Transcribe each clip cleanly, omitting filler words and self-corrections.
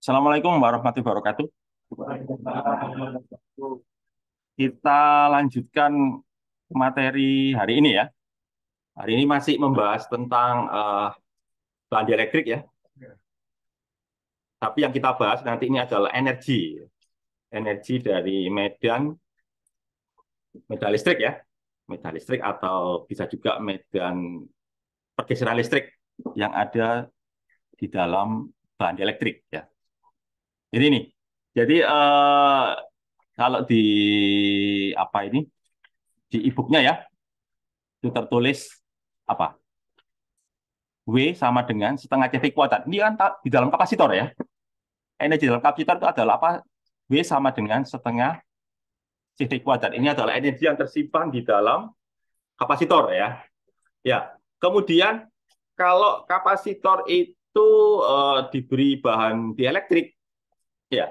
Assalamualaikum warahmatullahi wabarakatuh. Kita lanjutkan materi hari ini ya. Hari ini masih membahas tentang bahan dielektrik ya. Tapi yang kita bahas nanti ini adalah energi. Energi dari medan listrik ya. Medan listrik atau bisa juga medan pergeseran listrik yang ada di dalam bahan dielektrik ya. Jadi ini. Jadi kalau di apa ini di e-booknya ya itu tertulis apa? W sama dengan setengah CV kuadrat. Ini kan di dalam kapasitor ya. Energi dalam kapasitor itu adalah apa? W sama dengan setengah CV kuadrat. Ini adalah energi yang tersimpan di dalam kapasitor ya. Ya. Kemudian kalau kapasitor itu diberi bahan dielektrik, ya,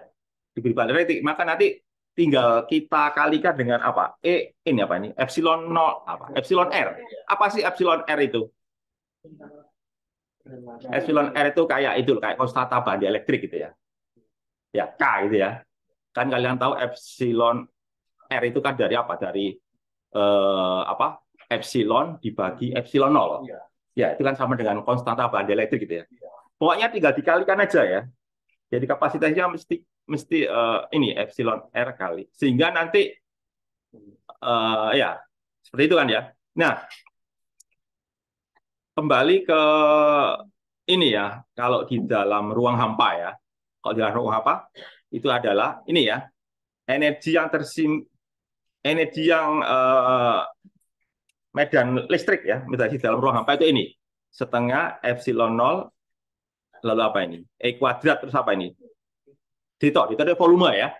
diberi bahan dielektrik, maka nanti tinggal kita kalikan dengan apa? Ini apa ini? Epsilon nol apa? Epsilon R. Apa sih epsilon R itu? Epsilon R itu kayak konstanta bahan dielektrik gitu ya. Ya, K gitu ya. Kan kalian tahu epsilon R itu kan dari apa? Dari apa? Epsilon dibagi epsilon nol. Ya, itu kan sama dengan konstanta bahan dielektrik gitu ya. Pokoknya tinggal dikalikan aja ya. Jadi kapasitasnya mesti mesti ini epsilon R kali. Sehingga nanti ya seperti itu kan ya. Nah, kembali ke ini ya. Kalau di dalam ruang hampa ya. Kalau di dalam ruang hampa itu adalah ini ya. Energi yang energi yang medan listrik ya, medan di dalam ruang hampa itu ini setengah epsilon nol lalu apa ini? E kuadrat terus apa ini? Dito itu volume ya.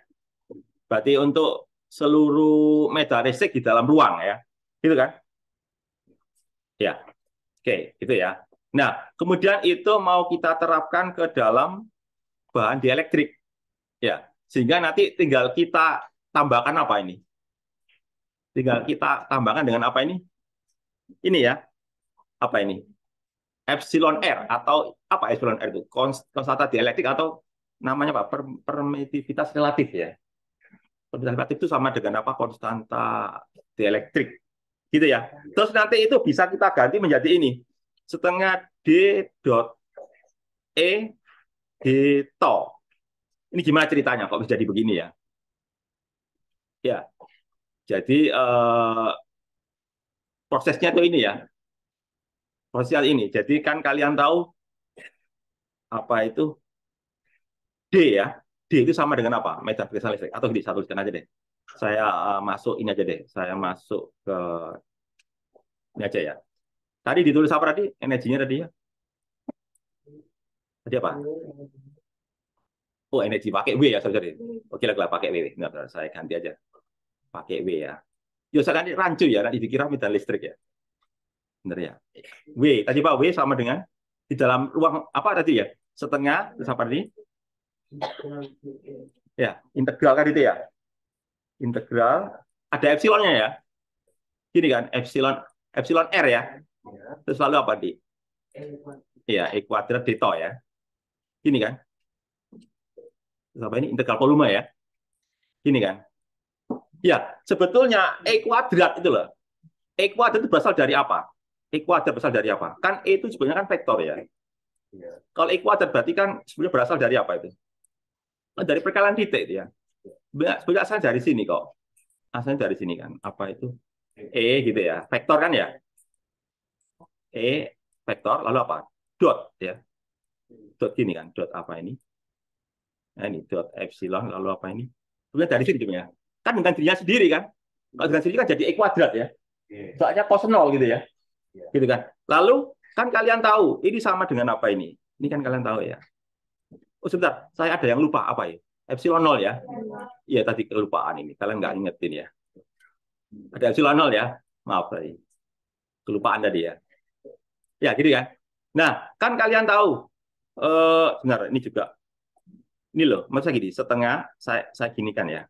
Berarti untuk seluruh medan listrik di dalam ruang ya. Gitu kan? Ya. Oke, itu ya. Nah, kemudian itu mau kita terapkan ke dalam bahan dielektrik ya. Sehingga nanti tinggal kita tambahkan apa ini? Tinggal kita tambahkan dengan apa ini? Ini ya. Apa ini? Epsilon R atau apa epsilon R itu? Konstanta dielektrik atau namanya apa? Permitivitas relatif ya. Permitivitas relatif itu sama dengan apa? Konstanta dielektrik. Gitu ya. Terus nanti itu bisa kita ganti menjadi ini. Setengah D dot E D to. Ini gimana ceritanya kok bisa jadi begini ya? Ya, jadi prosesnya tuh ini ya. Prosesnya ini. Jadi kan kalian tahu apa itu D ya. D itu sama dengan apa? Medan pergeseran listrik. Atau di satu aja deh. Saya masuk ini aja deh. Saya masuk ke ini aja ya. Tadi ditulis apa tadi? Energinya tadi ya? Tadi apa? Oh, energi pakai W ya, sorry. Oke lah, pakai W. Nggak, saya ganti aja. Pakai W ya. Yo, saya nanti rancu ya, nanti dikira medan listrik ya. Benar ya. W, tadi Pak W sama dengan di dalam ruang apa tadi ya? Setengah, terus apa tadi? Ya, integral kan itu ya. Integral, ada epsilonnya ya. Gini kan, epsilon epsilon R ya. Terus lalu apa di? Ya, E kuadrat D to ya. Gini kan. Terus apa ini? Integral volume ya. Gini kan. Ya, sebetulnya E kuadrat itu loh. E kuadrat itu berasal dari apa? E kuadrat berasal dari apa? Kan E itu sebenarnya kan vektor ya. Kalau E kuadrat berarti kan sebenarnya berasal dari apa itu? Dari perkalian titik itu ya. Sebenarnya asal dari sini kok. Asalnya dari sini kan. Apa itu? E gitu ya. Vektor kan ya. E vektor lalu apa? Dot ya. Dot gini kan. Dot apa ini? Nah, ini dot epsilon lalu apa ini? Sebenarnya dari sini sebenarnya. Kan dengan dirinya sendiri kan. Kalau dengan sendiri kan jadi E kuadrat ya. Soalnya cos nol gitu ya. Gitu kan. Lalu kan kalian tahu ini sama dengan apa ini? Ini kan kalian tahu ya. Oh sebentar, saya ada yang lupa apa ya? Epsilon nol ya. Iya tadi kelupaan ini. Kalian nggak ingetin ya. Ada epsilon nol ya. Maaf tadi. Kelupaan tadi ya. Ya gitu kan. Nah, kan kalian tahu benar ini juga ini loh, masa gini, setengah saya gini kan ya.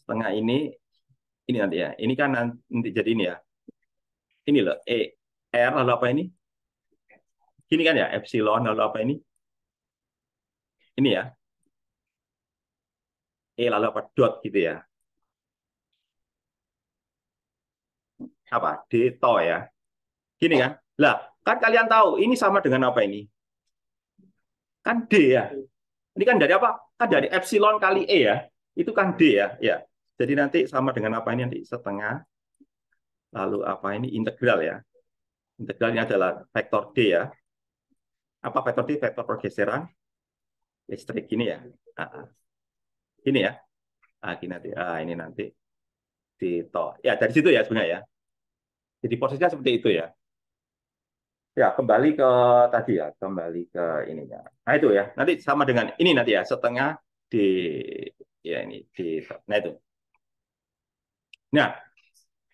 Setengah ini nanti ya. Ini kan nanti jadi ini ya. Ini loh, R lalu apa ini? Gini kan ya, epsilon lalu apa ini? Ini ya. Lalu apa? Dot gitu ya. Apa? D to ya. Gini kan. Lah, kan kalian tahu ini sama dengan apa ini? Kan D ya. Ini kan dari apa? Kan dari epsilon kali E ya. Itu kan D ya. Ya. Jadi nanti sama dengan apa ini nanti setengah. Lalu apa ini integral ya. Integral ini adalah vektor D ya. Apa vektor D? Vektor pergeseran listrik ini ya. Ini ya. Ini nanti. Ini nanti di to. Ya, dari situ ya sebenarnya ya. Jadi posisinya seperti itu ya. Ya, kembali ke tadi ya, kembali ke ininya. Nah, itu ya. Nanti sama dengan ini nanti ya, setengah di ya ini di nah itu. Nah,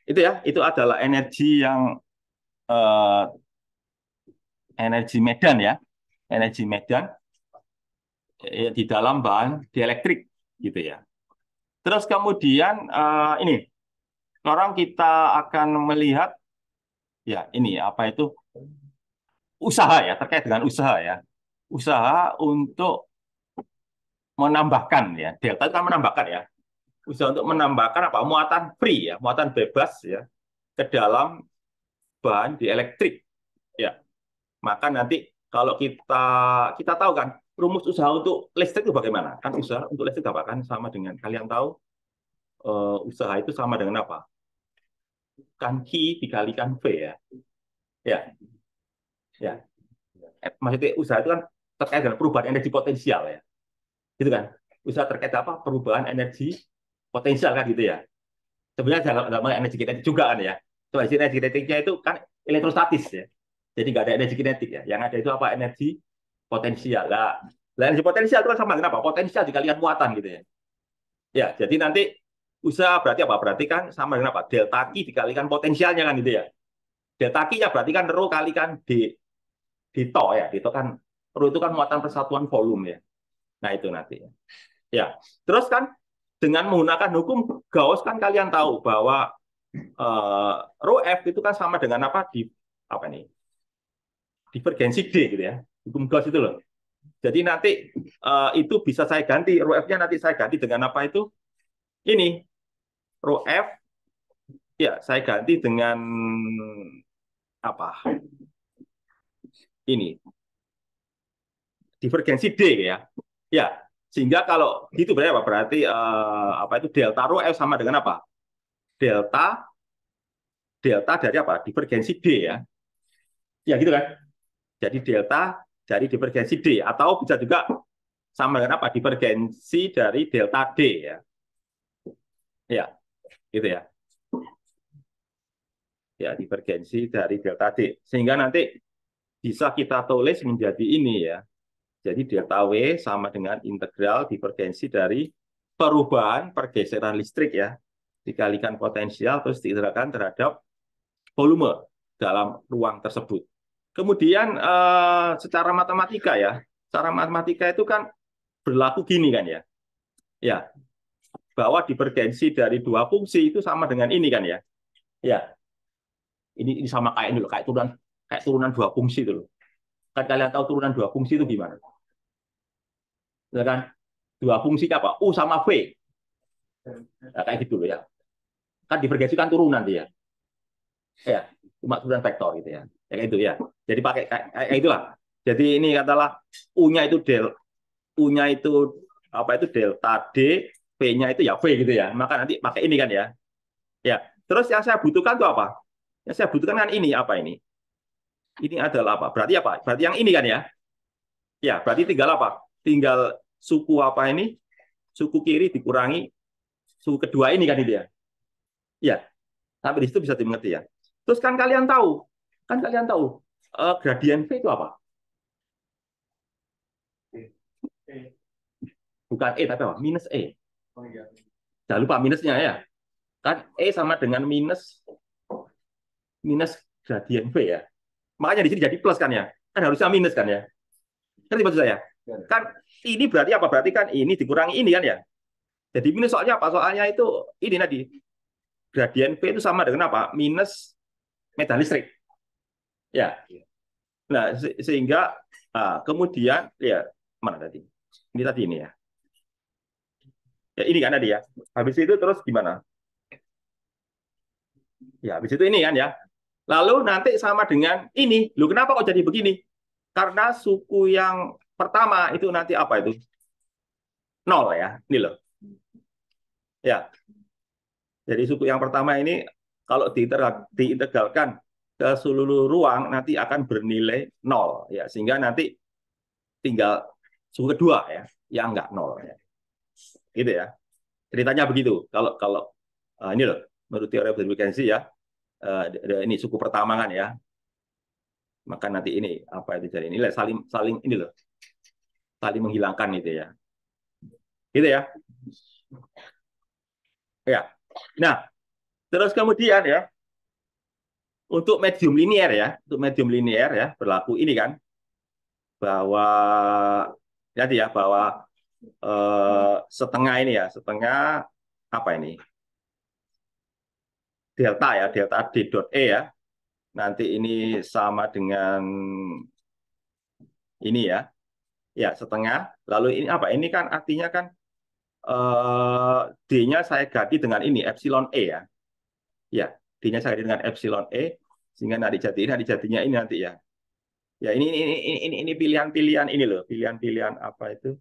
itu ya, itu adalah energi yang eh, energi medan ya. Energi medan di dalam bahan dielektrik gitu ya. Terus kemudian ini sekarang kita akan melihat ya ini apa itu usaha ya, terkait dengan usaha ya. Usaha untuk menambahkan ya. Delta itu kan menambahkan ya. Usaha untuk menambahkan apa? Muatan free ya, muatan bebas ya ke dalam bahan dielektrik ya. Maka nanti kalau kita tahu kan rumus usaha untuk listrik itu bagaimana? Kan usaha untuk listrik apa kan sama dengan kalian tahu usaha itu sama dengan apa? Kan Q dikalikan V ya. Ya, ya. Maksudnya usaha itu kan terkait dengan perubahan energi potensial ya. Gitu kan? Usaha terkait apa? Perubahan energi potensial kan gitu ya. Sebenarnya dalam energi kinetik juga kan ya. Soal energi kinetiknya itu kan elektrostatis ya. Jadi nggak ada energi kinetik ya. Yang ada itu apa? Energi potensial. Lah, energi potensial itu kan sama dengan apa? Potensial dikalikan muatan gitu ya. Ya, jadi nanti usaha berarti apa? Berarti kan sama dengan apa? Delta Q dikalikan potensialnya kan gitu ya. Delta Q-nya berarti kan rho kalikan di to ya. Di to kan rho itu kan muatan persatuan volume ya. Nah, itu nanti. Ya. Terus kan dengan menggunakan hukum Gauss kan kalian tahu bahwa rho F itu kan sama dengan apa di apa nih divergensi D gitu ya, hukum Gauss itu loh. Jadi nanti itu bisa saya ganti rho F-nya nanti saya ganti dengan apa itu ini rho F ya saya ganti dengan apa ini divergensi D ya ya sehingga kalau gitu berarti apa berarti apa itu delta rho F sama dengan apa delta delta dari apa divergensi D ya gitu kan. Jadi delta dari divergensi D atau bisa juga sama dengan apa? Divergensi dari delta D ya. Ya, gitu ya. Ya, divergensi dari delta D. Sehingga nanti bisa kita tulis menjadi ini ya. Jadi delta W sama dengan integral divergensi dari perubahan pergeseran listrik ya. Dikalikan potensial terus diintegralkan terhadap volume dalam ruang tersebut. Kemudian secara matematika ya. Secara matematika itu kan berlaku gini kan ya. Ya, bahwa divergensi dari dua fungsi itu sama dengan ini kan ya. Ya, ini sama kayak ini loh, kayak turunan dua fungsi itu loh. Kan kalian tahu turunan dua fungsi itu gimana? Ya kan? Dua fungsi apa? U sama V. Nah, kayak gitu loh ya. Kan divergensi kan turunan dia. Ya, cuma turunan vektor gitu ya. Ya kayak itu ya. Jadi pakai kayak itulah. Jadi ini katalah U-nya itu U-nya itu apa itu delta D, V-nya itu ya V gitu ya. Maka nanti pakai ini kan ya. Ya. Terus yang saya butuhkan itu apa? Yang saya butuhkan kan ini apa ini? Ini adalah apa? Berarti apa? Berarti yang ini kan ya? Ya, berarti tinggal apa? Tinggal suku apa ini? Suku kiri dikurangi suku kedua ini kan itu ya? Ya, sampai di situ bisa dimengerti ya. Terus kan kalian tahu gradien V itu apa? Bukan E tapi apa? Minus E. Jangan lupa minusnya ya. Kan E sama dengan minus gradien V ya. Makanya di sini jadi plus kan ya. Kan harusnya minus kan ya. Ngerti maksud saya? Kan ini berarti apa? Berarti kan ini dikurangi ini kan ya. Jadi minus soalnya apa? Soalnya itu ini tadi. Gradien V itu sama dengan apa? Minus medan listrik. Ya. Nah, sehingga kemudian ya mana tadi? Ini tadi ini ya. Ya ini kan tadi ya. Habis itu terus gimana? Ya habis itu ini kan ya. Lalu nanti sama dengan ini. Lu kenapa kok jadi begini? Karena suku yang pertama itu nanti apa itu? Nol ya. Ini loh. Ya. Jadi suku yang pertama ini kalau diintegralkan ke seluruh ruang nanti akan bernilai nol ya. Sehingga nanti tinggal suku kedua ya yang enggak nol ya. Gitu ya. Ceritanya begitu. Kalau kalau ini loh menurut teori observasi ya. Ini suku pertama kan ya. Maka nanti ini apa itu jadi nilai saling saling ini loh. Saling menghilangkan itu ya. Gitu ya. Ya. Nah, terus kemudian ya untuk medium linier ya, untuk medium linier ya berlaku ini kan bahwa jadi ya bahwa setengah ini ya, setengah apa ini? Delta ya, delta D dot E ya. Nanti ini sama dengan ini ya. Ya, setengah. Lalu ini apa? Ini kan artinya kan D-nya saya ganti dengan ini epsilon E ya. Ya, D-nya saya ganti dengan epsilon E sehingga nanti jadinya ini nanti ya. Ya, ini pilihan-pilihan ini loh, pilihan-pilihan apa itu?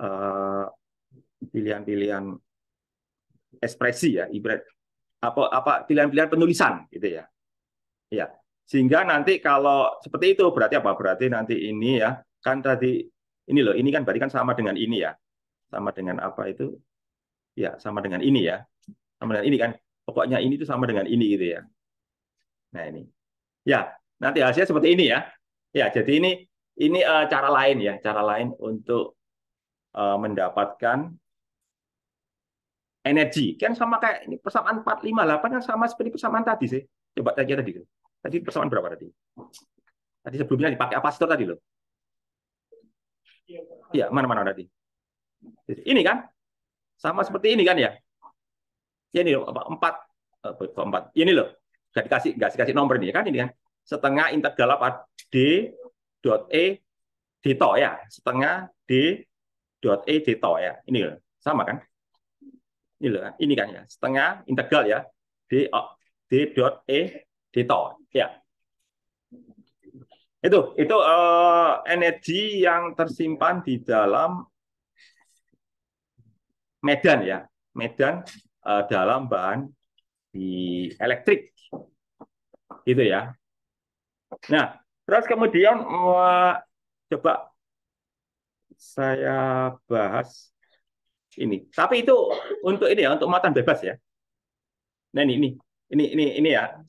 eh, Pilihan-pilihan ekspresi ya, ibarat apa pilihan-pilihan penulisan gitu ya. Ya. Sehingga nanti kalau seperti itu berarti apa? Berarti nanti ini ya, kan tadi ini loh, ini kan berarti kan sama dengan ini ya. Sama dengan apa itu? Ya, sama dengan ini ya. Sama dengan ini kan. Pokoknya ini itu sama dengan ini gitu ya. Nah, ini. Ya, nanti hasilnya seperti ini ya. Ya, jadi ini cara lain ya, cara lain untuk mendapatkan energi. Kan sama kayak ini persamaan 458 kan sama seperti persamaan tadi sih. Coba tanya tadi. Tadi persamaan berapa tadi? Tadi sebelumnya dipakai kapasitor tadi loh. Iya, mana-mana tadi. Ini kan sama seperti ini kan ya. Ya ini loh, empat, empat. Ini loh, nggak dikasih nomor ini kan ini kan. Setengah integral apa d dot e d to ya. Setengah d dot e d to ya. Ini loh, sama kan? Ini loh, ini kan ya. Setengah integral ya d dot e d to ya. Itu energi yang tersimpan di dalam medan ya, medan dalam bahan di elektrik, gitu ya. Nah, terus kemudian coba saya bahas ini. Tapi itu untuk ini ya, untuk muatan bebas ya. Nah ini ya.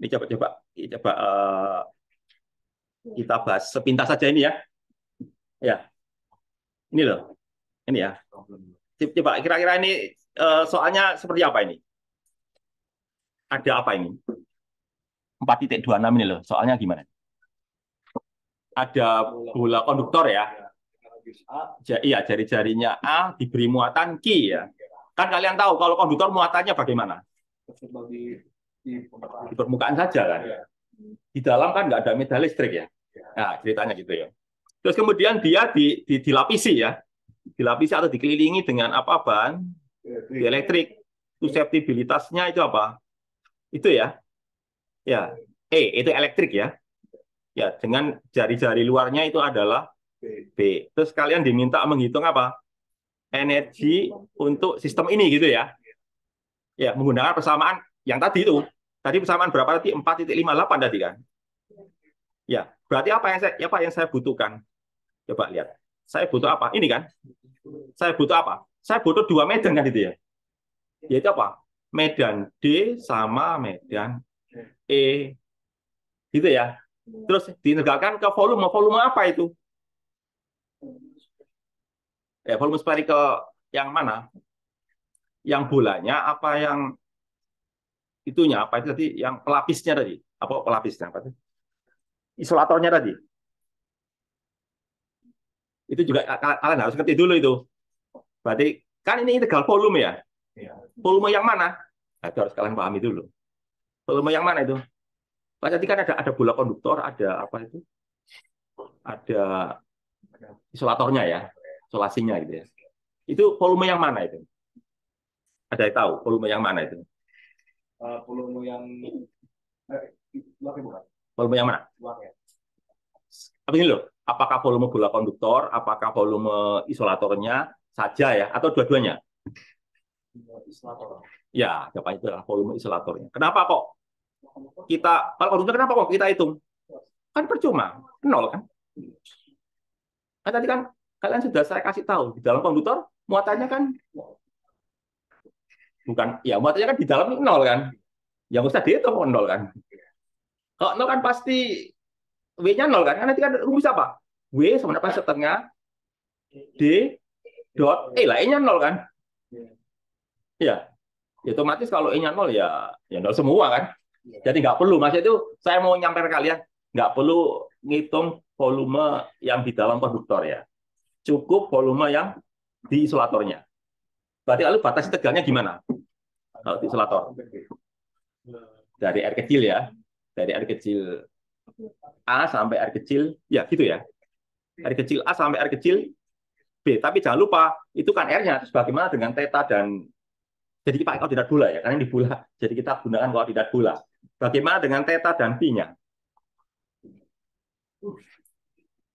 Ini coba kita bahas sepintas saja ini ya. Ya, ini loh, ini ya. Coba kira-kira ini soalnya seperti apa ini? Ada apa ini? 4,26 ini loh. Soalnya gimana? Ada bola konduktor ya. Iya, jari-jarinya A diberi muatan Q ya. Kan kalian tahu kalau konduktor muatannya bagaimana? Di permukaan saja kan. Di dalam kan nggak ada medan listrik ya. Nah, ceritanya gitu ya. Terus kemudian dia dilapisi ya. Dilapisi atau dikelilingi dengan apa bahan? Elektrik. Suseptibilitasnya itu apa? Itu ya. Ya, itu elektrik ya. Ya, dengan jari-jari luarnya itu adalah B. Terus kalian diminta menghitung apa? Energi untuk sistem ini gitu ya. Ya, menggunakan persamaan yang tadi itu. Tadi persamaan berapa tadi? 4,58 tadi kan. Ya, berarti apa yang saya butuhkan? Coba lihat. Saya butuh apa? Ini kan. Saya butuh apa? Saya butuh dua medan kan itu ya. Yaitu apa? Medan D sama medan E. Gitu ya. Terus diintegralkan ke volume. Volume apa itu? Ya, volume spherical yang mana? Yang bolanya apa yang itunya? Apa itu tadi? Yang pelapisnya tadi? Apa pelapisnya? Apa itu? Isolatornya tadi. Itu juga kalian harus ngerti dulu itu. Berarti kan ini integral volume ya. Volume yang mana? Nah, itu harus kalian pahami dulu. Volume yang mana itu? Berarti kan ada bola konduktor, ada apa itu? Ada isolatornya ya, isolasinya gitu ya. Itu volume yang mana itu? Ada yang tahu volume yang mana itu? Volume yang luar bukan? Volume yang mana? Luar ya. Apa ini loh? Apakah volume bola konduktor, apakah volume isolatornya saja ya, atau dua-duanya? Isolator. Ya, jawabannya itu adalah volume isolatornya. Kenapa kok kita, kalau konduktor kenapa kok kita hitung? Kan percuma, nol kan? Kan tadi kan kalian sudah saya kasih tahu, di dalam konduktor muatannya kan bukan, ya muatannya kan di dalam nol kan? Yang usah dihitung nol kan? Kalau nol kan pasti W-nya nol kan? Karena nanti kan rumus apa? W sama dengan setengah D dot lah E-nya nol kan? Ya, ya otomatis kalau E-nya nol ya nol semua kan? Jadi nggak perlu, maksudnya itu saya mau nyamper kalian, nggak perlu ngitung volume yang di dalam konduktor ya. Cukup volume yang di isolatornya. Berarti lalu batas tegaknya gimana? Kalau di isolator. Dari R kecil ya. Dari R kecil A sampai R kecil, ya gitu ya. R kecil A sampai R kecil B. Tapi jangan lupa, itu kan R-nya. Terus bagaimana dengan theta dan... Jadi pakai koordinat bola ya, karena ini bola. Jadi kita gunakan koordinat bola. Bagaimana dengan theta dan phi-nya?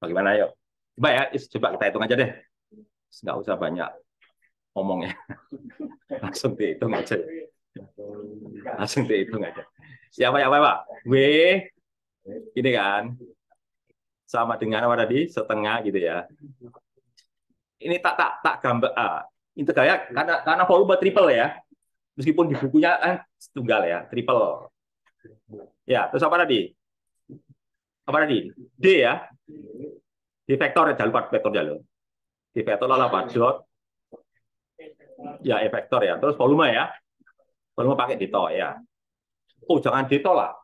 Bagaimana yuk? Coba ya, coba kita hitung aja deh. Nggak usah banyak ngomong ya. Langsung dihitung aja. Langsung dihitung aja. Siapa ya, Pak? W, ini kan. Sama dengan apa tadi? Setengah gitu ya. Ini tak gambar. Integralnya karena volume triple ya. Meskipun di bukunya kan tunggal ya, triple. Ya, terus apa tadi? Apa tadi? D ya. D vektor, jangan lupa vektor dulu. D vektor lalu apa? Dot. Ya, E vektor ya. Terus volume ya. Volume pakai dito ya. Oh, jangan dito lah.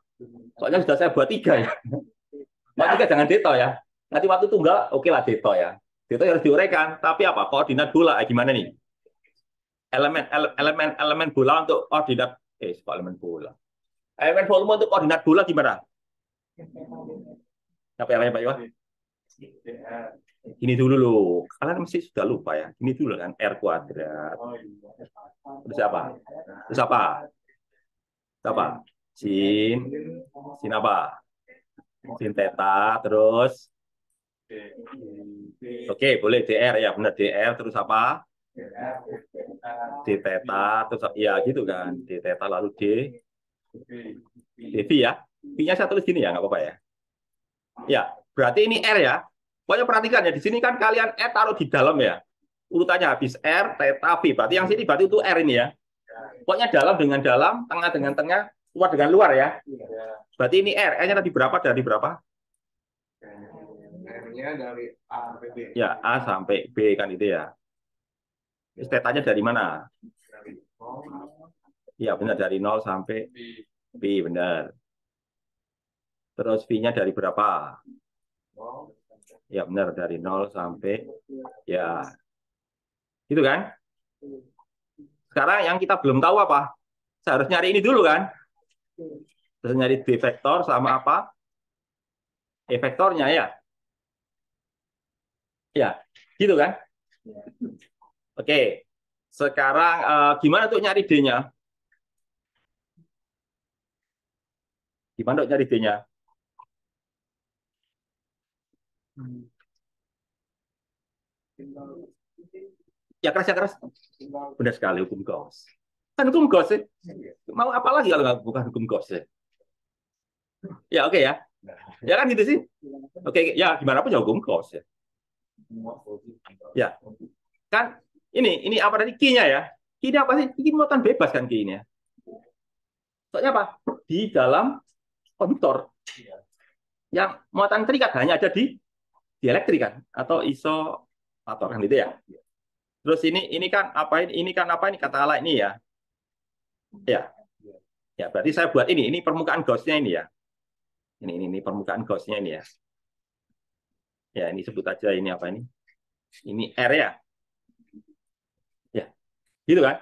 Soalnya sudah saya buat 3 ya. Buat 3 jangan dito ya. Nanti waktu tunggal, oke lah dito ya. Dito harus diuraikan. Tapi apa? Koordinat bola. Gimana nih? Elemen bola untuk koordinat. Elemen bola. Elemen volume untuk koordinat bola gimana? Apa yang Pak Iwan? Ini dulu loh. Kalian mesti sudah lupa ya. Ini dulu kan R kuadrat. Terus apa? Terus apa? Apa? Sin. Sin apa? Sin theta. Terus. Oke, boleh DR ya. Benar DR. Terus apa? D theta. Terus ya gitu kan. D theta lalu D. DV ya. V-nya saya tulis gini ya. Nggak apa-apa ya. Ya, berarti ini R ya. Pokoknya perhatikan ya, di sini kan kalian R taruh di dalam ya. Urutannya habis R, theta, V. Berarti yang sini berarti itu R ini ya. Pokoknya dalam dengan dalam, tengah dengan tengah, luar dengan luar ya. Berarti ini R. R-nya tadi berapa dari berapa? R-nya dari A sampai B. Ya, A sampai B kan itu ya. Theta-nya dari mana? Iya, benar dari 0 sampai B, benar. Terus V-nya dari berapa? Ya, benar dari 0 sampai ya. Gitu kan? Sekarang yang kita belum tahu apa? Saya harus nyari ini dulu kan? Terus nyari D vektor sama apa? E vektornya ya. Ya, gitu kan? Oke. Sekarang gimana untuk nyari D-nya? Gimana untuk nyari D-nya? Ya keras, ya keras. Benar sekali hukum Gauss. Kan hukum Gauss ya. Mau apa lagi kalau nggak bukan hukum Gauss ya? Ya oke ya. Ya kan gitu sih. Oke, ya gimana pun ya hukum Gauss ya. Ya. Kan ini apa tadi Q-nya ya? Q-nya apa sih? Q muatan bebas kan Q-nya. Soalnya apa? Di dalam konduktor. Yang muatan terikat hanya ada di dielektrik kan atau isolator kan gitu ya. Terus ini kan apa ini kan apa ini kata ala ini ya. Ya. Ya, berarti saya buat ini permukaan Gauss-nya ini ya. Ini permukaan Gauss-nya ini ya. Ya, ini sebut aja ini apa ini? Ini R ya. Ya. Gitu kan?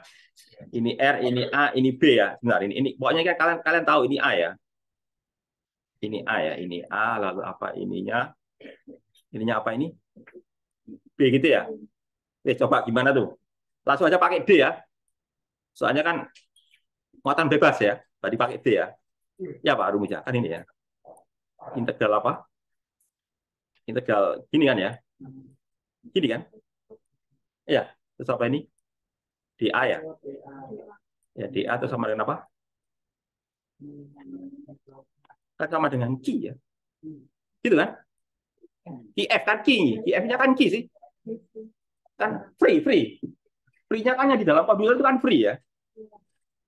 Ini R, ini A, ini B ya. Benar, ini pokoknya kan kalian tahu ini A ya. Ini A ya, ini A lalu apa ininya? Ininya apa ini? B gitu ya. Coba gimana tuh? Langsung aja pakai D ya. Soalnya kan muatan bebas ya. Tadi pakai D ya. Ya Pak rumus ya. Kan ini ya. Integral apa? Integral gini kan ya. Gini kan? Ya. Terus apa ini? DA ya. Ya DA itu sama dengan apa? Kan sama dengan Q ya. Gitu kan? QF kan Q. QF-nya kan Q sih. Kan free. Free-nya kan di dalam formula itu kan free ya.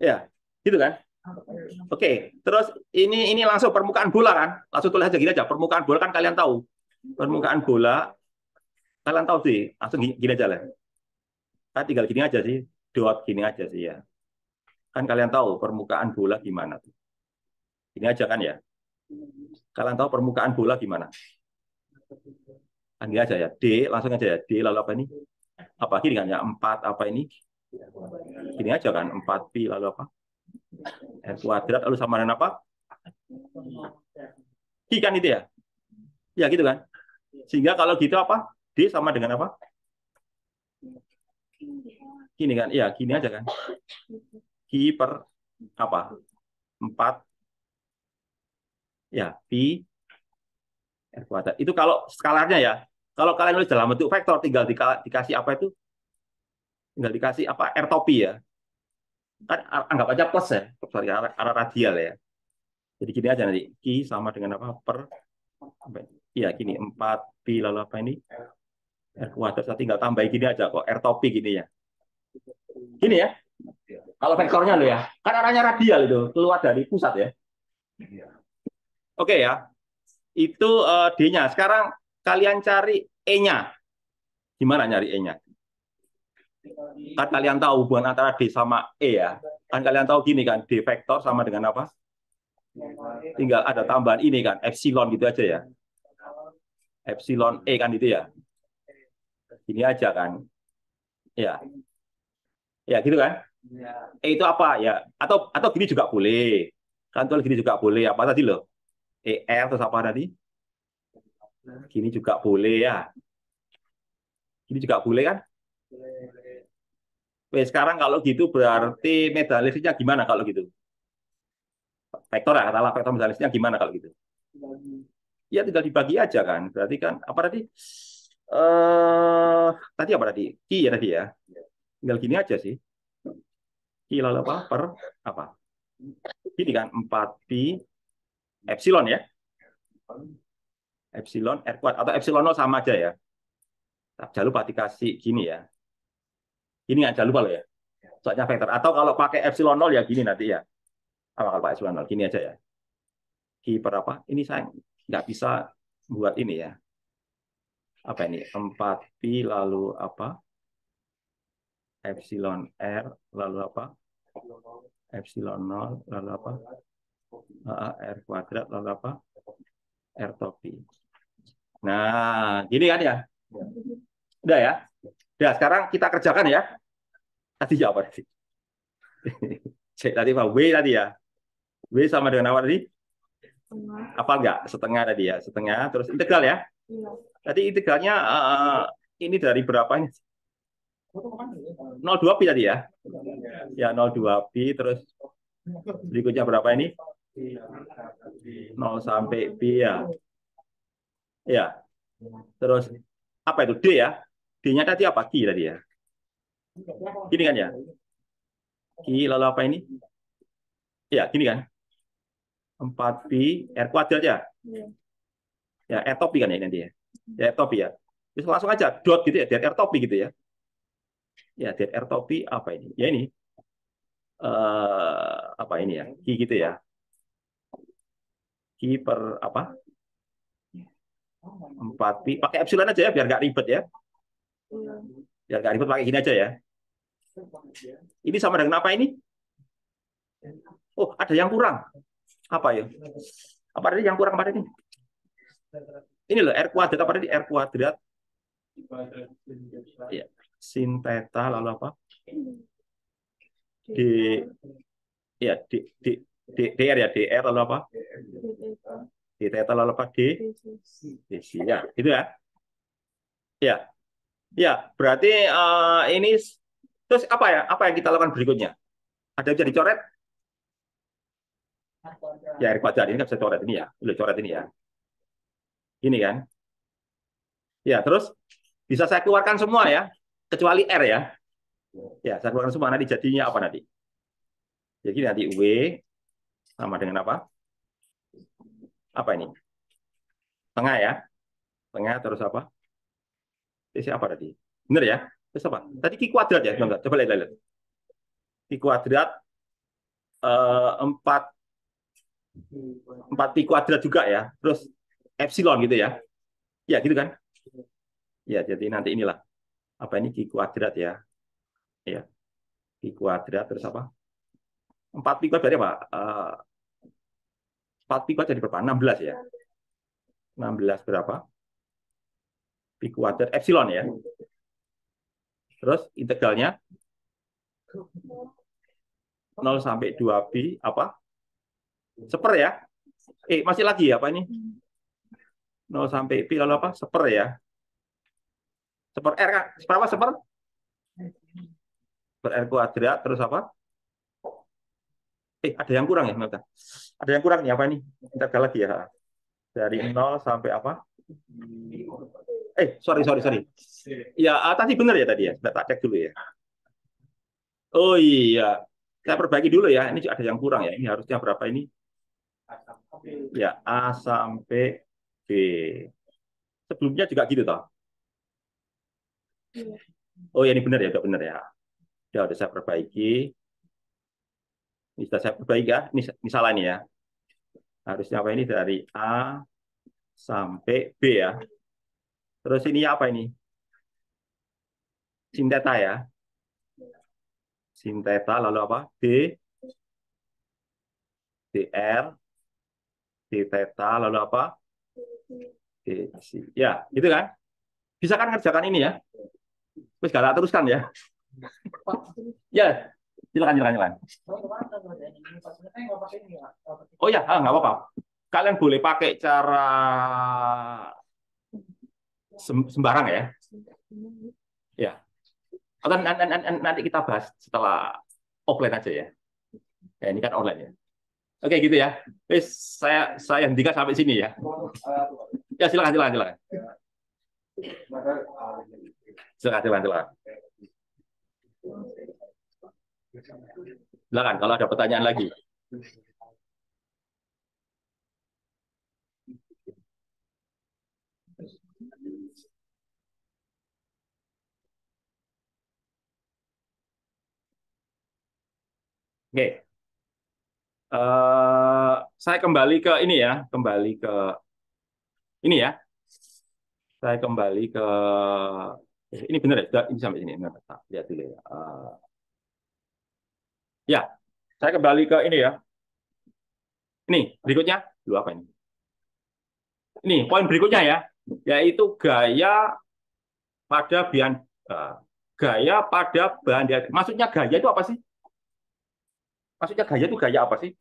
Ya. Gitu kan? Oke, terus ini langsung permukaan bola kan? Langsung tulis aja gini aja. Permukaan bola kan kalian tahu. Permukaan bola kalian tahu sih. Langsung gini aja lah. Kan tinggal gini aja sih. Dot gini aja sih ya. Kan kalian tahu permukaan bola gimana tuh. Gini aja kan ya. Kalian tahu permukaan bola gimana? Kan gini aja ya. D langsung aja ya. D lalu apa ini? Apa gini kan ya? 4 apa ini? Gini aja kan. 4pi lalu apa? R kuadrat lalu sama dengan apa? I kan itu ya? Ya gitu kan? Sehingga kalau gitu apa? D sama dengan apa? Gini kan? Ya gini aja kan? Q per apa? 4 ya pi R kuadrat. Itu kalau skalarnya ya. Kalau kalian nulis dalam bentuk vektor tinggal dikasih apa itu? Tinggal dikasih apa? R topi ya. Kan anggap aja plus ya. Sorry, arah radial ya. Jadi gini aja nanti. Q sama dengan apa? Per iya gini 4pi lalu apa ini? R kuadrat. Saya tinggal tambahin gini aja kok. R topi gini ya. Gini ya. Kalau vektornya lo ya. Kan arahnya radial itu. Keluar dari pusat ya. Oke ya. Itu D-nya. Sekarang kalian cari E-nya. Gimana nyari E-nya? Kan kalian tahu hubungan antara D sama E ya. Kan kalian tahu gini kan, D vektor sama dengan apa? Tinggal ada tambahan ini kan, epsilon gitu aja ya. Epsilon E kan itu ya. Gini aja kan. Ya. Ya gitu kan. E itu apa ya? Atau gini juga boleh. Kan tuh gini juga boleh. Apa tadi loh? ER terus apa tadi? Gini juga boleh ya. Gini juga boleh kan? Oke, sekarang kalau gitu berarti medalisnya gimana kalau gitu? Vektor ya, katakanlah vektor medalisnya gimana kalau gitu? Ya tinggal dibagi aja kan. Berarti kan apa tadi? Tadi apa tadi? Ki ya tadi ya. Tinggal gini aja sih. Ki lalu apa? Per apa? Ini kan 4pi epsilon ya. Epsilon R kuadrat atau epsilon 0 sama aja ya. Jangan lupa dikasih gini ya. Ini nggak jangan lupa loh ya. Soalnya vektor. Atau kalau pakai epsilon 0 ya gini nanti ya. Apa kalau pakai epsilon 0? Gini aja ya. Ki per apa? Ini saya nggak bisa buat ini ya. Apa ini? 4pi lalu apa? Epsilon R lalu apa? Epsilon 0 lalu apa? R kuadrat lalu apa? R topi. Nah, gini kan ya? Udah ya? Udah, sekarang kita kerjakan ya. Tadi apa tadi? Tadi apa? W tadi ya. W sama dengan apa tadi? Apa enggak? Setengah tadi ya. Setengah, terus integral ya. Tadi integralnya ini dari berapa ini? 0,2pi tadi ya. Ya, 0,2pi, terus berikutnya berapa ini? 0 sampai pi ya. Ya. Terus apa itu? D ya. D-nya tadi apa? Q tadi ya. Gini kan ya. Q lalu apa ini? Ya, gini kan. 4pi R kuadrat ya. Ya, R topi kan ya nanti ya. Ya, R topi ya. Terus langsung aja dot gitu ya, R topi gitu ya. Ya, R topi apa ini? Ya ini. Apa ini ya? Q gitu ya. Q per apa? 4pi. Pakai epsilon aja ya biar nggak ribet ya. Biar nggak ribet pakai gini aja ya. Ini sama dengan apa ini? Oh, ada yang kurang. Apa ya? Apa tadi yang kurang apa tadi? Ini loh, R kuadrat apa tadi? R kuadrat. Ya, sin theta lalu apa? D ya DR ya, DR lalu apa? D theta lalu apa? D ya, itu ya. Ya. Ya, berarti ini terus apa ya? Apa yang kita lakukan berikutnya? Ada yang bisa dicoret? Ya, R kuadrat ini kan bisa coret ini ya. Boleh coret ini ya. Ini kan. Ya, terus bisa saya keluarkan semua ya, kecuali R ya. Ya, saya keluarkan semua. Nanti jadinya apa nanti? Jadi nanti W sama dengan apa? Apa ini? Tengah ya. Tengah terus apa? Ini apa tadi? Benar ya? Terus apa? Tadi Q kuadrat ya. Coba lihat. Q kuadrat 4 pi kuadrat juga ya. Terus epsilon gitu ya. Ya gitu kan? Ya, jadi nanti inilah. Apa ini Q kuadrat ya? Ya, Q kuadrat terus apa? 4 pi kuadrat berarti apa? 4 pi kuadrat jadi berapa? 16 ya. 16 berapa? Pi kuadrat epsilon ya. Terus integralnya 0 sampai 2 pi apa? Seper ya. Masih lagi ya apa ini? 0 sampai pi lalu apa? Seper ya. Seper R kan? Seper apa? Seper R kuadrat terus apa? Ada yang kurang ya, Melta? Ada yang kurang nih apa ini? Integral lagi ya. Dari 0 sampai apa? Sorry. Ya, tadi benar ya tadi ya. Sudah tak cek dulu ya. Oh iya. Saya perbaiki dulu ya. Ini ada yang kurang ya. Ini harusnya berapa ini? Ya, A sampai B. Sebelumnya juga gitu toh. Oh ya, ini benar ya, udah benar ya. Udah saya perbaiki. Ini sudah saya perbaiki ya. Ini salah nih ya. Harusnya apa ini dari A sampai B ya. Terus ini apa ini? Sin theta ya. Sin theta lalu apa? DR, d theta lalu apa? Ya, itu kan? Bisa kan ngerjakan ini ya? Terus gak teruskan ya? Ya, silakan. Oh ya, nggak apa-apa. Kalian boleh pakai cara sembarang ya. Ya. Atau nanti kita bahas setelah offline aja ya. Ya ini kan online ya. Oke gitu ya. Saya hentikan sampai sini ya. Ya silakan. Silakan. Silakan kalau ada pertanyaan lagi. Oke. Saya kembali ke ini ya, ini ya. Saya kembali ke ini benar ya, ini sampai sini. Lihat dulu ya. Ya, saya kembali ke ini ya. Ini berikutnya, dulu apa ini? Ini poin berikutnya ya, yaitu pada bahan gaya pada bahan dielektrik. Maksudnya gaya itu apa sih? Maksudnya gaya itu gaya apa sih?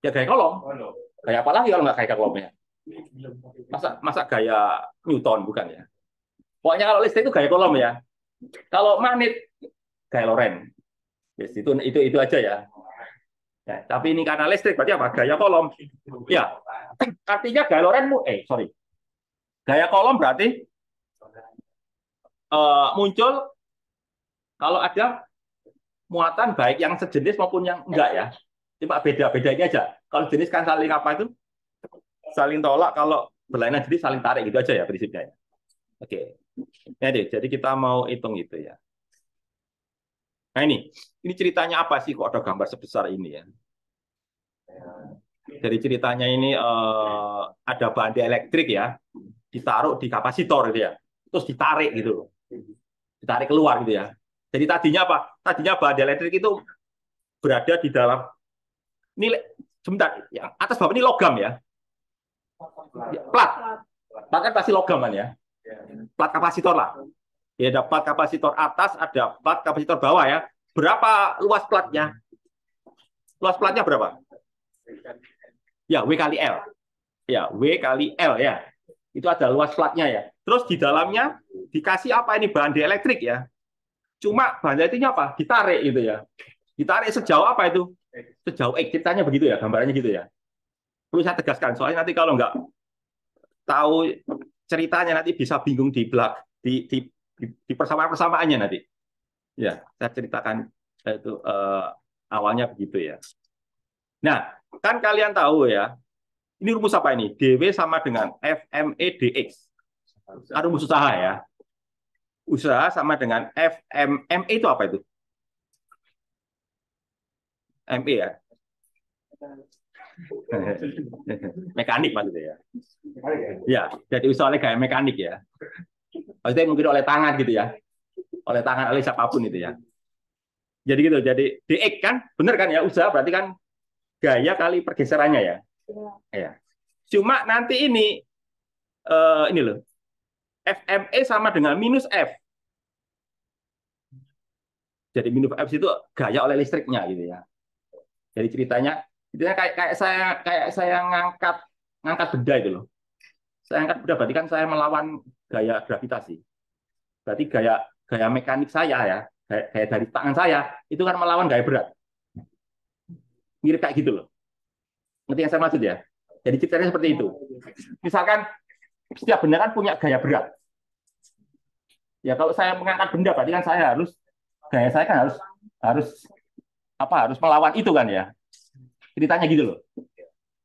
Ya gaya kolom. Gaya apa lagi kalau nggak gaya kolomnya? Masa gaya Newton bukan ya? Pokoknya kalau listrik itu gaya kolom ya. Kalau magnet gaya Lorentz. Yes, itu aja ya. Ya, tapi ini karena listrik berarti apa? Gaya kolom. Ya, artinya gaya Lorentz gaya kolom berarti muncul kalau ada muatan baik yang sejenis maupun yang enggak ya. Cuma bedanya aja. Kalau jenis kan saling apa itu? Saling tolak, kalau berlainan jenis saling tarik gitu aja ya prinsipnya. Oke. Ya deh, jadi kita mau hitung itu ya. Nah ini ceritanya apa sih kok ada gambar sebesar ini ya? Dari ceritanya ini ada bahan dielektrik ya, ditaruh di kapasitor gitu ya, terus ditarik gitu, ditarik keluar gitu ya. Jadi tadinya apa? Tadinya bahan dielektrik itu berada di dalam nilai sebentar, yang atas bawah ini logam ya, plat, plat kan pasti logam kan ya, plat kapasitor lah. Ya ada plat kapasitor atas, ada plat kapasitor bawah ya. Berapa luas platnya? Luas platnya berapa? Ya W kali L. Ya W kali L ya. Itu ada luas platnya ya. Terus di dalamnya dikasih apa ini bahan dielektrik ya. Cuma bahan elektriknya apa? Ditarik gitu ya. Ditarik sejauh apa itu? Sejauh X, ceritanya begitu ya, gambarannya gitu ya. Perlu saya tegaskan, soalnya nanti kalau nggak tahu ceritanya nanti bisa bingung di belak di persamaan-persamaannya nanti. Ya, saya ceritakan itu awalnya begitu ya. Nah, kan kalian tahu ya, ini rumus apa ini? DW sama dengan FME DX. Rumus usaha ya. Usaha sama dengan FME itu apa itu? ME ya. Mekanik maksudnya ya. Ya, jadi usaha oleh gaya mekanik ya. Maksudnya mungkin oleh tangan gitu ya. Oleh tangan, oleh siapapun itu ya. Jadi gitu, jadi DX kan, benar kan ya, usaha berarti kan gaya kali pergeserannya ya. Ya. Cuma nanti ini loh, FME sama dengan minus F. Jadi minus F itu gaya oleh listriknya gitu ya. Jadi ceritanya kayak saya ngangkat benda itu loh. Saya angkat benda berarti kan saya melawan gaya gravitasi. Berarti gaya gaya mekanik saya ya, gaya dari tangan saya itu kan melawan gaya berat. Mirip kayak gitu loh. Ngerti yang saya maksud ya? Jadi ceritanya seperti itu. Misalkan setiap benda kan punya gaya berat. Ya kalau saya mengangkat benda berarti kan gaya saya kan harus harus melawan itu kan ya. Ceritanya gitu loh.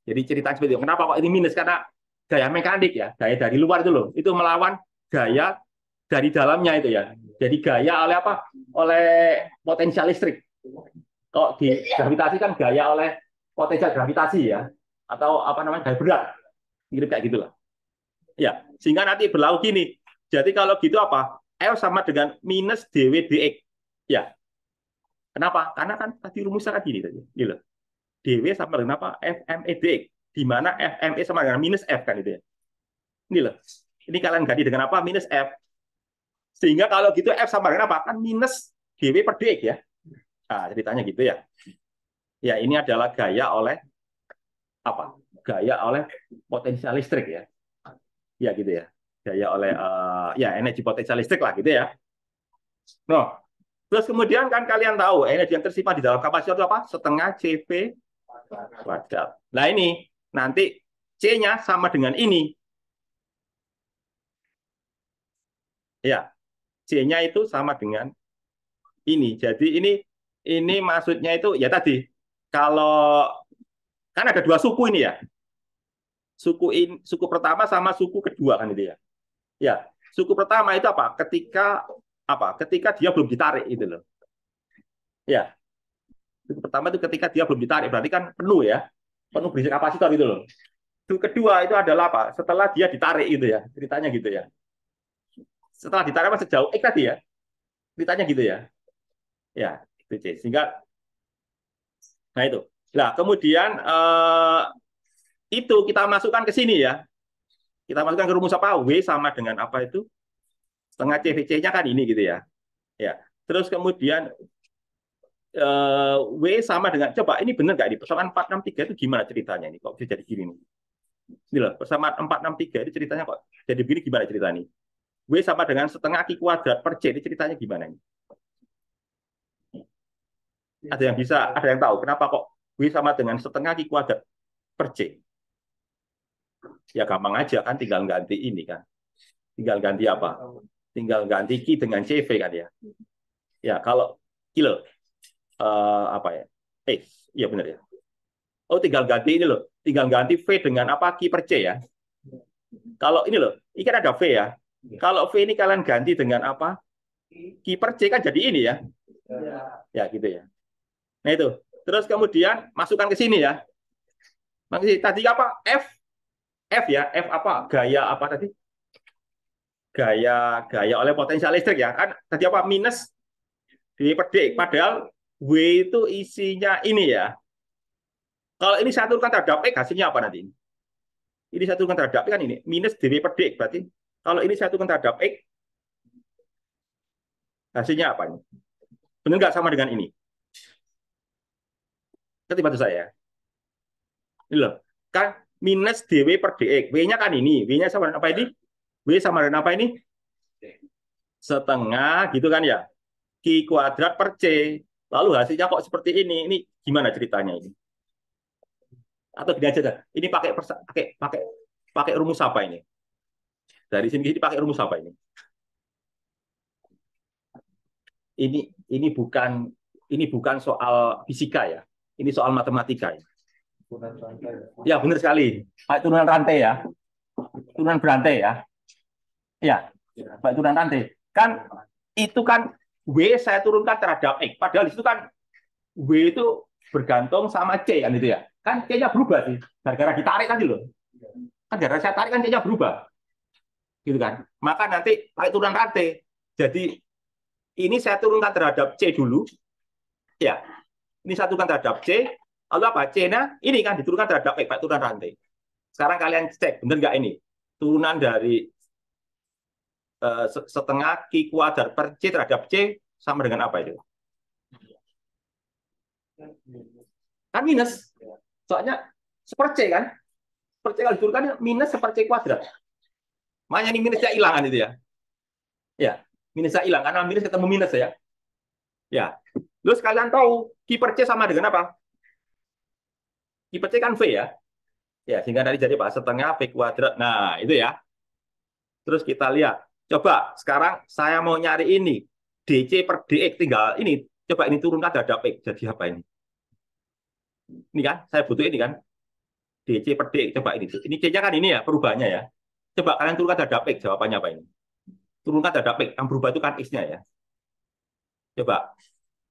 Jadi ceritanya seperti itu. Kenapa kok ini minus? Karena gaya mekanik ya, gaya dari luar itu loh. Itu melawan gaya dari dalamnya itu ya. Jadi gaya oleh apa? Oleh potensial listrik. Kalau di gravitasi kan gaya oleh potensial gravitasi ya. Atau apa namanya? Gaya berat. Mirip kayak gitulah. Ya, sehingga nanti berlaku gini. Jadi kalau gitu apa? L sama dengan minus dw dx. Ya. Kenapa? Karena kan tadi rumusnya kan gini tadi. Ini loh. dw sama dengan apa? FME dx. Di mana FME sama dengan minus F kan itu ya. Ini loh. Ini kalian ganti dengan apa? Minus F. Sehingga kalau gitu F sama dengan apa? Kan minus dw per dx ya. Nah, ceritanya gitu ya. Ya, ini adalah gaya oleh apa? Gaya oleh potensial listrik ya. Ya gitu ya. Gaya oleh ya energi potensial listrik lah gitu ya. Nah, terus kemudian kan kalian tahu energi yang tersimpan di dalam kapasitor itu apa? Setengah CV kuadrat. Nah ini nanti C-nya sama dengan ini. Ya, C-nya itu sama dengan ini. Jadi ini maksudnya itu ya tadi kalau kan ada dua suku ini ya. Suku pertama sama suku kedua kan itu ya. Ya, suku pertama itu apa? Ketika dia belum ditarik itu loh. Ya, suku pertama itu ketika dia belum ditarik berarti kan penuh ya. Penuh berisi kapasitor itu loh. Suku kedua itu adalah apa? Setelah dia ditarik itu ya. Ceritanya gitu ya. Setelah ditarik sejauh X tadi ya. Ceritanya gitu ya. Ya, itu C. Sehingga nah itu. Nah, kemudian itu kita masukkan ke sini ya. Kita masukkan ke rumus apa? W sama dengan apa itu? Setengah CVC-nya kan ini gitu ya. Ya. Terus kemudian W sama dengan coba ini benar nggak di persamaan 463 itu gimana ceritanya ini kok bisa jadi gini nih. Ini loh, persamaan 463 itu ceritanya kok jadi begini gimana ceritanya? W sama dengan setengah Q kuadrat per C ini ceritanya gimana ini? Ada yang tahu kenapa kok W sama dengan setengah Q kuadrat per C? Ya gampang aja kan tinggal ganti ini kan. Tinggal ganti apa? Tinggal ganti Q dengan CV kan ya. Ya kalau kilo apa ya? Iya benar ya. Oh tinggal ganti ini loh. Tinggal ganti V dengan apa? Q per C ya. Kalau ini loh, ini kan ada V ya. Kalau V ini kalian ganti dengan apa? Q per C kan jadi ini ya. Ya gitu ya. Nah itu. Terus kemudian masukkan ke sini ya. Tadi apa? F ya. F apa? Gaya apa tadi? Gaya oleh potensial listrik ya. Kan tadi apa? Minus dw per D. Padahal W itu isinya ini ya. Kalau ini saya turunkan terhadap X, hasilnya apa nanti? Ini saya turunkan terhadap X kan ini. Minus dw per D. Berarti kalau ini saya turunkan terhadap X, hasilnya apa ini? Benar nggak sama dengan ini? Ngerti maksud saya? Ini loh. Kan minus dw per dx. W-nya kan ini. W-nya sama dengan apa ini? W sama dengan apa ini? setengah gitu kan ya. Q kuadrat per C. Lalu hasilnya kok seperti ini? Ini gimana ceritanya ini? Atau gini aja dah. Ini pakai pakai pakai rumus apa ini? Dari sini pakai rumus apa ini? Ini ini bukan ini bukan soal fisika ya. Ini soal matematika ya. Ya, benar sekali. Pak turunan rantai ya. Turunan berantai ya. Ya, Pak turunan rantai. Kan itu kan W saya turunkan terhadap X. Padahal di situ kan W itu bergantung sama C kan itu ya. Kan C-nya berubah sih. Gara-gara ditarik kan loh. Kan gara-gara saya tarik kan C-nya berubah. Gitu kan. Maka nanti pakai turunan rantai. Jadi ini saya turunkan terhadap C dulu. Ya. Ini saya turunkan terhadap C. Lalu apa? C-nya ini kan diturunkan terhadap X, pakai turunan rantai. Sekarang kalian cek, benar nggak ini? Turunan dari setengah Q kuadrat per C terhadap C sama dengan apa itu? Kan minus. Soalnya seper C kan? Seper C kalau diturunkan minus seper C kuadrat. Makanya ini minusnya hilang kan itu ya? Ya, minusnya hilang. Karena minus ketemu minus ya. Ya. Terus kalian tahu Q per C sama dengan apa? Q per C kan V ya? Ya, sehingga tadi jadi apa? Setengah V kuadrat. Nah, itu ya. Terus kita lihat. Coba sekarang saya mau nyari ini. DC per DX tinggal ini. Coba ini turunkan terhadap X. Jadi apa ini? Ini kan, saya butuh ini kan. DC per DX. Coba ini. Ini C-nya kan ini ya, perubahannya ya. Coba kalian turunkan terhadap X. Jawabannya apa ini? Turunkan terhadap X. Yang berubah itu kan X-nya ya. Coba.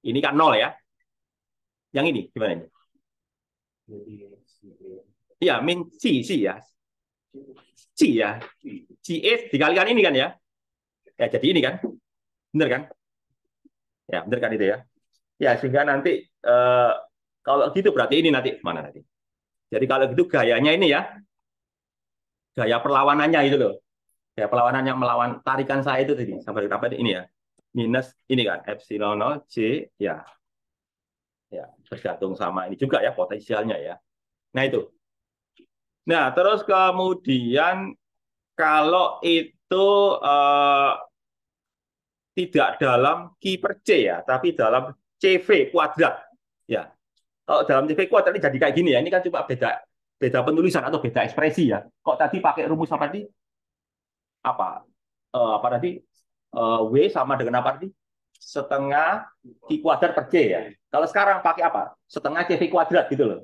Ini kan 0 ya. Yang ini gimana ini? Iya, min C ya. C ya. CA dikalikan ini kan ya. Ya, jadi ini kan. Benar kan? Ya, benar kan itu ya. Ya, sehingga nanti kalau gitu berarti ini nanti mana nanti. Jadi kalau gitu gayanya ini ya, gaya perlawanannya itu loh. Gaya perlawanan yang melawan tarikan saya itu tadi sampai berapa ini ya. Minus ini kan epsilon 0 C ya. Ya, tergantung sama ini juga ya potensialnya ya. Nah, itu. Nah, terus kemudian kalau itu eh, tidak dalam Q per C ya, tapi dalam CV kuadrat. Ya, kalau dalam CV kuadrat ini jadi kayak gini ya. Ini kan cuma beda beda penulisan atau beda ekspresi ya. Kok tadi pakai rumus apa tadi? Apa? Apa tadi? W sama dengan apa tadi? Setengah Q kuadrat per C ya. Kalau sekarang pakai apa? Setengah CV kuadrat gitu loh.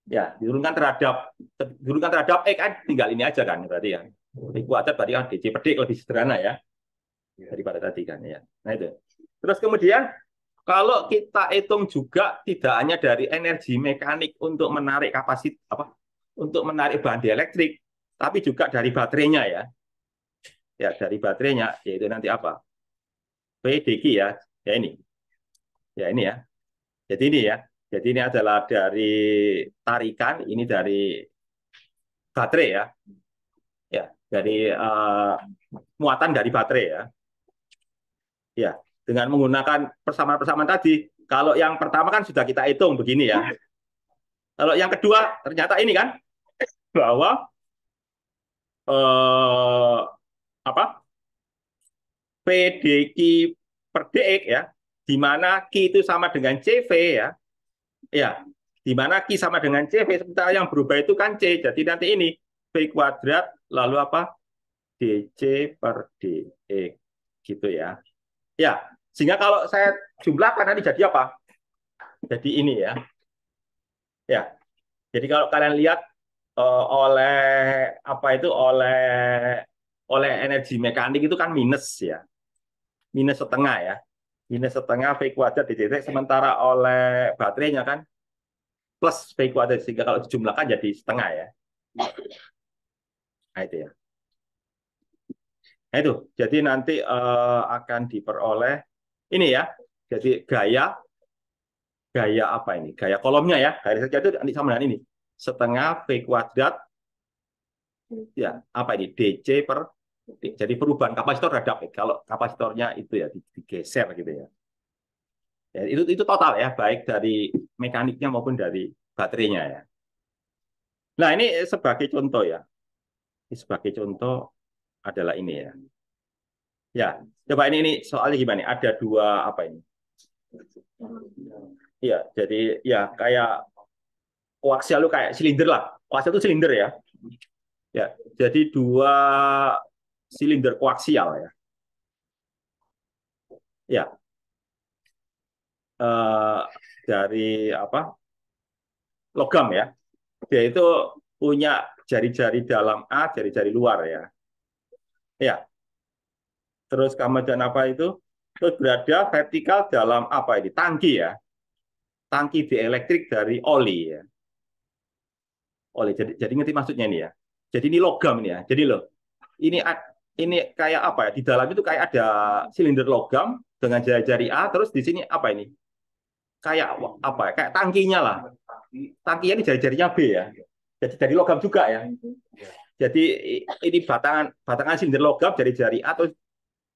Ya, diturunkan terhadap X kan tinggal ini aja kan berarti ya. V kuadrat berarti kan DC per D lebih sederhana ya daripada tadi kan ya. Nah itu. Terus kemudian kalau kita hitung juga tidak hanya dari energi mekanik untuk menarik kapasitas apa untuk menarik bahan dielektrik, tapi juga dari baterainya ya. Ya, dari baterainya yaitu nanti apa? PDG ya. Ya ini. Ya ini ya. Jadi ini ya. Jadi ini adalah dari tarikan, ini dari baterai ya. Ya, dari muatan dari baterai ya. Ya, dengan menggunakan persamaan-persamaan tadi. Kalau yang pertama kan sudah kita hitung begini ya. Kalau yang kedua ternyata ini kan bahwa eh, apa PDQ per DX ya, di mana Q itu sama dengan CV ya, di mana Q sama dengan CV, sementara yang berubah itu kan C, jadi nanti ini V kuadrat lalu apa DC per DX gitu ya. Ya, sehingga kalau saya jumlahkan nanti jadi apa? Jadi ini ya. Ya, jadi kalau kalian lihat oleh apa itu oleh energi mekanik itu kan minus ya, minus setengah ya, minus setengah V kuadrat di titik, sementara oleh baterainya kan plus V kuadrat, sehingga kalau dijumlahkan jadi setengah ya. Nah itu ya. Nah itu, jadi nanti akan diperoleh ini ya. Jadi gaya gaya apa ini? Gaya kolomnya ya. Gaya saja itu nanti sama dengan ini. Setengah V kuadrat ya apa ini? DC per jadi perubahan kapasitor terhadap kalau kapasitornya itu ya digeser gitu ya. Ya, itu total ya, baik dari mekaniknya maupun dari baterainya ya. Nah, ini sebagai contoh ya. Ini sebagai contoh adalah ini ya. Ya, coba ini soalnya gimana? Ada dua apa ini? Iya, jadi ya kayak koaksial lu kayak silinder lah. Koaksial itu silinder ya. Ya, jadi dua silinder koaksial ya. Ya, eh, dari apa? Logam ya. Dia itu punya jari-jari dalam A, jari-jari luar ya. Ya, terus kemudian apa itu? Terus berada vertikal dalam apa ini? Tangki ya. Tangki dielektrik dari oli ya. Oli. Jadi ngerti maksudnya ini ya. Jadi ini logam ini ya. Jadi loh, ini ini kayak apa ya? Di dalam itu kayak ada silinder logam dengan jari-jari A, terus di sini apa ini? Kayak apa ya? Kayak tangkinya lah. Tangkinya ini jari-jarinya B ya. Jadi dari logam juga ya. Jadi ini batangan batangan silinder logam dari jari A, terus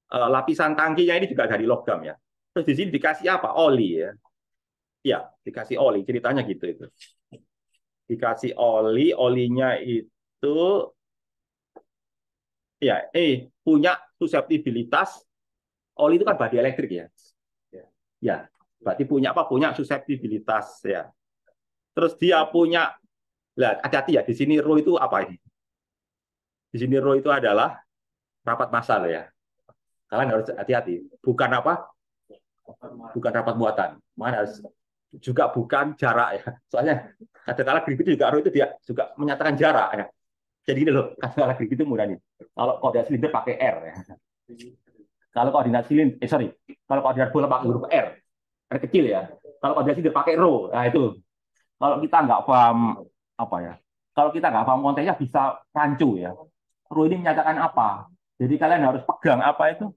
lapisan tangkinya ini juga dari logam ya. Terus di sini dikasih apa? Oli ya. Ya, dikasih oli. Ceritanya gitu itu. Dikasih oli, olinya itu ya, punya suseptibilitas. Oli itu kan badi elektrik ya. Ya, berarti punya apa? Punya suseptibilitas ya. Terus dia punya, lah hati-hati ya. Di sini rho itu apa ini? Di sini rho itu adalah rapat massal ya. Kalian harus hati-hati. Bukan apa? Bukan rapat muatan. Mana harus juga bukan jarak ya. Soalnya kadang-kala Greek itu juga rho itu dia juga menyatakan jarak ya. Jadi ini loh, kadang-kala Greek itu mudah nih. Kalau koordinat silinder pakai R ya. Kalau koordinat silinder, sorry, kalau koordinat bola pakai huruf R, R kecil ya. Kalau koordinat silinder pakai rho, nah itu. Kalau kita nggak paham apa ya, kalau kita nggak paham konteksnya bisa rancu ya. Rho ini menyatakan apa? Jadi kalian harus pegang apa itu?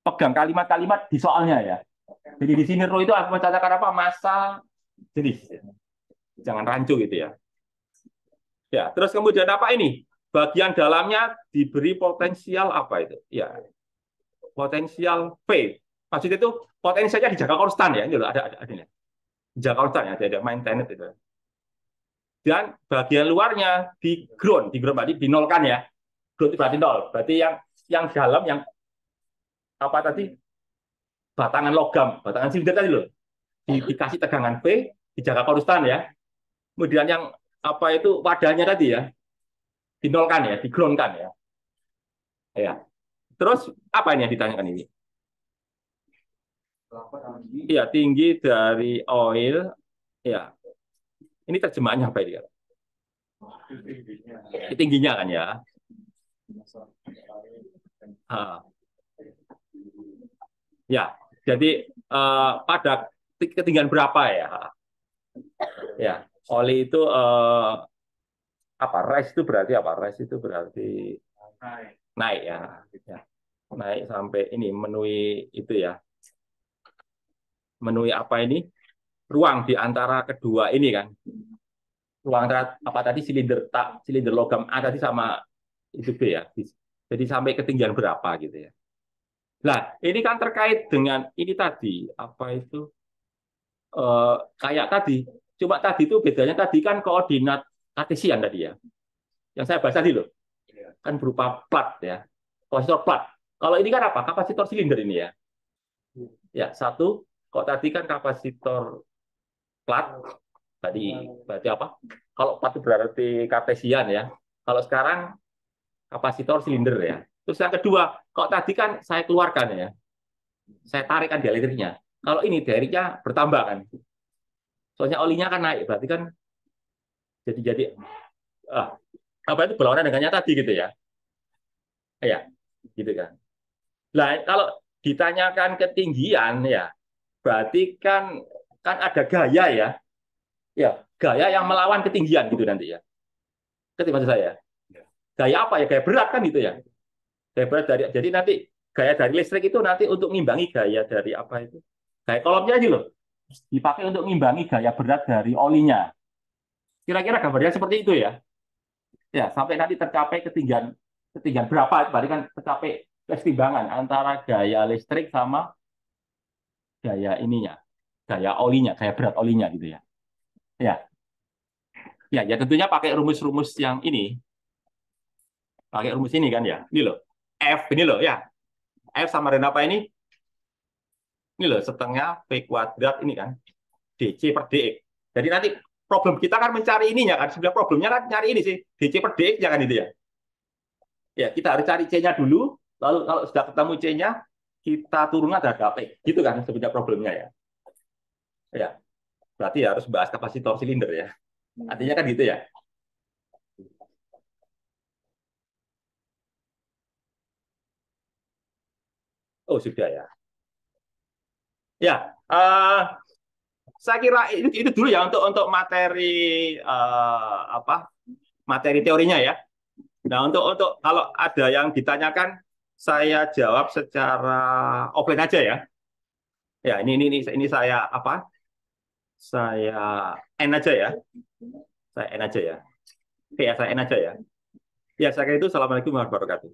Pegang kalimat-kalimat di soalnya ya. Jadi di sini rho itu mencatatkan apa? Massa jenis. Jangan rancu gitu ya. Ya, terus kemudian apa ini? Bagian dalamnya diberi potensial apa itu? Ya, potensial V. Maksudnya itu potensialnya dijaga konstan ya. Ini loh, ada ini. Dijaga konstan ya, ada maintenance itu. Dan bagian luarnya di ground berarti dinolkan ya. Ground itu berarti nol. Berarti yang dalam yang apa tadi? Batangan logam, batangan silinder tadi loh. Dikasih tegangan V, dijaga konstan ya. Kemudian yang apa itu wadahnya tadi ya, dinolkan ya, digroundkan ya. Ya. Terus apa ini yang ditanyakan ini? Iya, tinggi dari oil. Ya, ini terjemahannya apa ini? Tingginya kan ya. Ah, ya, jadi pada ketinggian berapa ya? Ya, oli itu apa? Rise itu berarti apa? Rise itu berarti naik ya. Ya. Naik sampai ini memenuhi itu ya. Memenuhi apa ini? Ruang di antara kedua ini kan. Ruang antara apa tadi silinder logam A tadi sama itu B ya. Jadi sampai ketinggian berapa gitu ya. Nah, ini kan terkait dengan ini tadi apa itu kayak tadi. Cuma tadi itu bedanya tadi kan koordinat kartesian tadi ya. Yang saya bahas tadi loh. Kan berupa plat ya. Kapasitor plat. Kalau ini kan apa? Kapasitor silinder ini ya. Ya, satu. Kok tadi kan kapasitor plat. Berarti apa? Kalau plat itu berarti kartesian ya. Kalau sekarang kapasitor silinder ya. Terus yang kedua, kok tadi kan saya keluarkan ya. Saya tarikkan dielektriknya. Kalau ini dielektriknya bertambah kan. Soalnya olinya kan naik, berarti kan jadi ah, apa itu berlawanan dengannya tadi gitu ya. Ya, gitu kan. Nah, kalau ditanyakan ketinggian ya, berarti kan ada gaya ya. Ya, gaya yang melawan ketinggian gitu nanti ya. Ketika maksud saya. Gaya apa ya? Gaya berat kan gitu ya. Gaya berat dari jadi nanti gaya dari listrik itu nanti untuk mengimbangi gaya dari apa itu? Gaya kolomnya aja loh. Dipakai untuk mengimbangi gaya berat dari olinya. Kira-kira gambarnya seperti itu ya. Ya, sampai nanti tercapai ketinggian ketinggian berapa, berarti kan tercapai kesetimbangan antara gaya listrik sama gaya ininya, gaya olinya, gaya berat olinya gitu ya. Ya, ya tentunya pakai rumus-rumus yang ini, pakai rumus ini kan ya. Ini loh, F ini loh ya. F sama dengan apa ini? Ini loh, setengah V kuadrat ini kan. DC per DX. Jadi nanti problem kita kan mencari ininya kan. Sebenarnya problemnya kan nyari ini sih. DC per DX jangan itu ya. Ya, kita harus cari C-nya dulu. Lalu kalau sudah ketemu C-nya, kita turunkan terhadap P. Gitu kan sebenarnya problemnya ya. Ya, berarti harus bahas kapasitor silinder ya. Artinya kan gitu ya. Oh, sudah ya. Ya, saya kira itu dulu ya untuk materi apa materi teorinya ya. Nah, untuk kalau ada yang ditanyakan, saya jawab secara offline aja ya. Ya, ini saya apa? Saya N aja ya. Saya N aja ya. Oke ya, saya N aja ya. Ya, saya kira itu. Assalamualaikum warahmatullahi wabarakatuh.